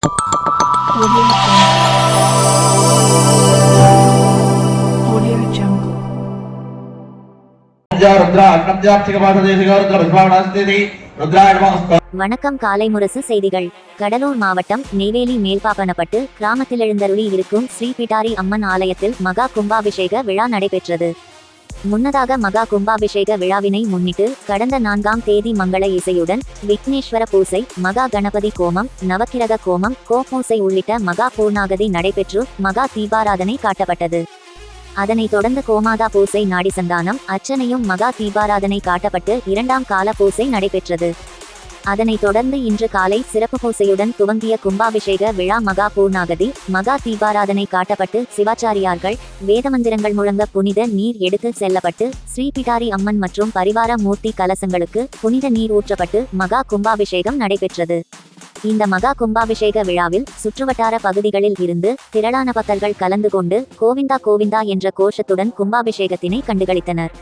Audio Jungle. வணக்கம். காலை முரசு செய்திகள். கடலூர் மாவட்டம் நெய்வேலி மேல்பாப்பனப்பட்டு கிராமத்தில் எழுந்தருளி இருக்கும் ஸ்ரீ பிடாரி அம்மன் ஆலயத்தில் மகா கும்பாபிஷேக விழா நடைபெற்றது. முன்னதாக மகா கும்பாபிஷேக விழாவினை முன்னிட்டு கடந்த 4ஆம் தேதி மங்கள இசையுடன் விக்னேஸ்வர பூசை, மகா கணபதி கோமம், நவக்கிரக கோமம், கோபூசை உள்ளிட்ட மகா பூர்ணாகதி நடைபெற்று மகா தீபாராதனை காட்டப்பட்டது. அதனைத் தொடர்ந்து கோமாதா பூசை, நாடி சந்தானம், அர்ச்சனையும் மகா தீபாராதனை காட்டப்பட்டு 2ஆம் கால பூசை நடைபெற்றது. அதனைத் தொடர்ந்து இன்று காலை சிறப்பு பூசையுடன் துவங்கிய கும்பாபிஷேக விழா மகா பூர்ணாகதி, மகா தீபாராதனை காட்டப்பட்டு சிவாச்சாரியார்கள் வேதமந்திரங்கள் முழங்க புனித நீர் எடுத்து செல்லப்பட்டு ஸ்ரீ பிடாரி அம்மன் மற்றும் பரிவார மூர்த்தி கலசங்களுக்கு புனித நீர் ஊற்றப்பட்டு மகா கும்பாபிஷேகம் நடைபெற்றது. இந்த மகா கும்பாபிஷேக விழாவில் சுற்றுவட்டார பகுதிகளில் இருந்து திரளான பக்தர்கள் கலந்து கொண்டு கோவிந்தா கோவிந்தா என்ற கோஷத்துடன் கும்பாபிஷேகத்தினை கண்டுகளித்தனர்.